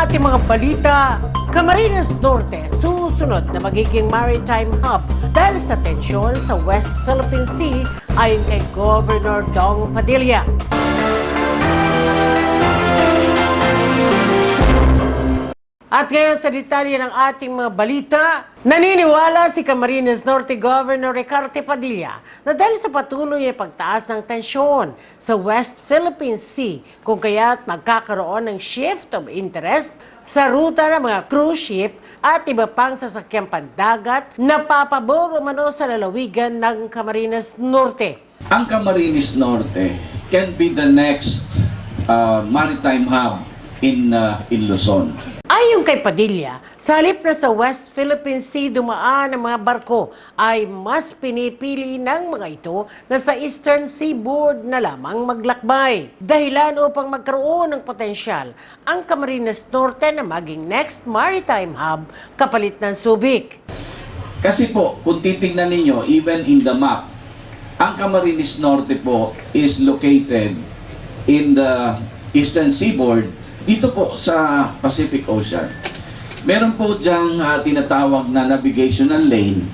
ating mga balita, Camarines Norte susunod na magiging maritime hub dahil sa tensyon sa West Philippine Sea ayon kay Governor Dong Padilla. At ngayon sa detalye ng ating mga balita, naniniwala si Camarines Norte Governor Recarte Padilla na dahil sa patuloy na pagtaas ng tensyon sa West Philippine Sea, kung kaya't magkakaroon ng shift of interest sa ruta ng mga cruise ship at iba pang sasakyang pandagat na papabor umano sa lalawigan ng Camarines Norte. Ang Camarines Norte can be the next maritime hub in Luzon. Ayon kay Padilla, sa halip na sa West Philippine Sea dumaan ang mga barko ay mas pinipili ng mga ito na sa Eastern Seaboard na lamang maglakbay. Dahilan upang magkaroon ng potensyal ang Camarines Norte na maging next maritime hub kapalit ng Subic. Kasi po, kung titingnan ninyo, even in the map, ang Camarines Norte po is located in the Eastern Seaboard dito po sa Pacific Ocean. Meron po diyang tinatawag na navigational lane,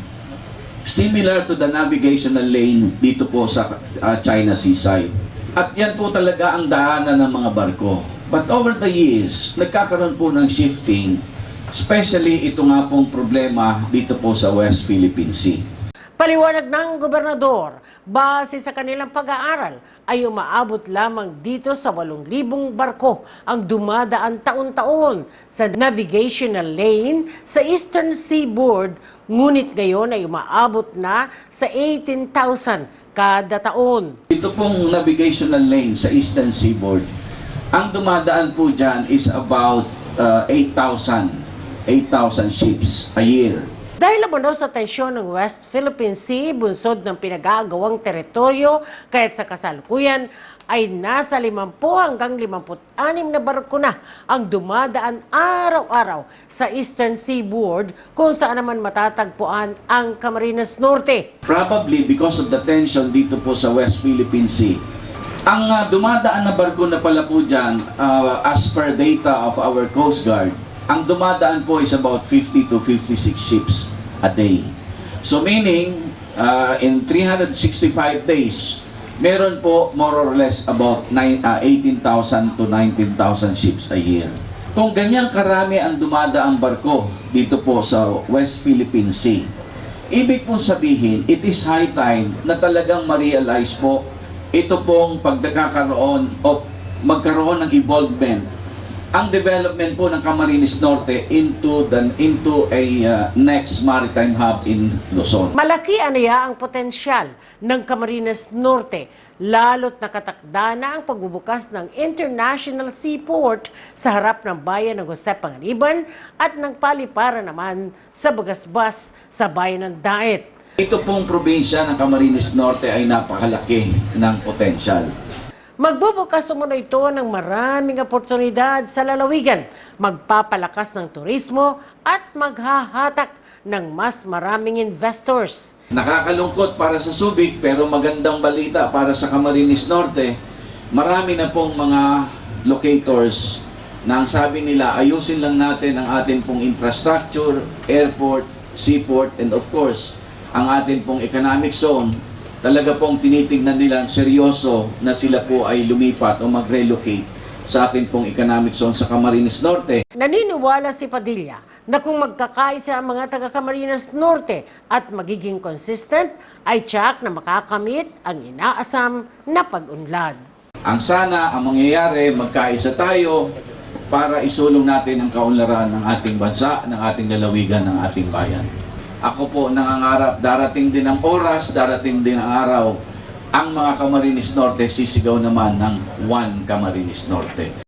similar to the navigational lane dito po sa China Seaside. At yan po talaga ang daanan ng mga barko. But over the years, nagkakaroon po ng shifting, especially ito nga pong problema dito po sa West Philippine Sea. Paliwanag ng gobernador, base sa kanilang pag-aaral, ay umaabot lamang dito sa 8,000 barko ang dumadaan taon-taon sa navigational lane sa Eastern Seaboard, ngunit ngayon ay umaabot na sa 18,000 kada taon. Ito pong navigational lane sa Eastern Seaboard, ang dumadaan po dyan is about 8,000 ships a year. Dahil umano sa tensyon ng West Philippine Sea, bunsod ng pinag-aagawang teritoryo, kaya't sa kasalukuyan ay nasa 50 hanggang 56 na barko na ang dumadaan araw-araw sa Eastern Seaboard kung saan naman matatagpuan ang Camarines Norte. Probably because of the tension dito po sa West Philippine Sea. Ang dumadaan na barko na pala po dyan, as per data of our Coast Guard, ang dumadaan po is about 50 to 56 ships a day. So meaning, in 365 days, meron po more or less about 18,000 to 19,000 ships a year. Kung ganyang karami ang dumadaang barko dito po sa West Philippine Sea, ibig pong sabihin, it is high time na talagang ma-realize po ito pong pagkakaroon o magkaroon ng involvement ang development po ng Camarines Norte into a next maritime hub in Luzon. Malaki aniya ang potensyal ng Camarines Norte, lalo't nakatakda na ang pagbubukas ng International Seaport sa harap ng bayan ng Jose Panganiban at ng paliparan naman sa Bagasbas sa bayan ng Daet. Ito pong probinsya ng Camarines Norte ay napakalaki ng potensyal. Magbubukas umano ito ng maraming oportunidad sa lalawigan, magpapalakas ng turismo at maghahatak ng mas maraming investors. Nakakalungkot para sa Subic pero magandang balita para sa Camarines Norte. Marami na pong mga locators na ang sabi nila ayusin lang natin ang atin pong infrastructure, airport, seaport, and of course, ang atin pong economic zone. Talaga pong tinitingnan nila seryoso na sila po ay lumipat o mag-relocate sa ating pong economic zone sa Camarines Norte. Naniniwala si Padilla na kung magkakaisa ang mga taga-Camarines Norte at magiging consistent, ay tiyak na makakamit ang inaasam na pag-unlad. Ang sana, ang mangyayari, magkaisa tayo para isulong natin ang kaunlaran ng ating bansa, ng ating lalawigan, ng ating bayan. Ako po nangangarap, darating din ang oras, darating din ang araw, ang mga Camarines Norte sisigaw naman ng One Camarines Norte.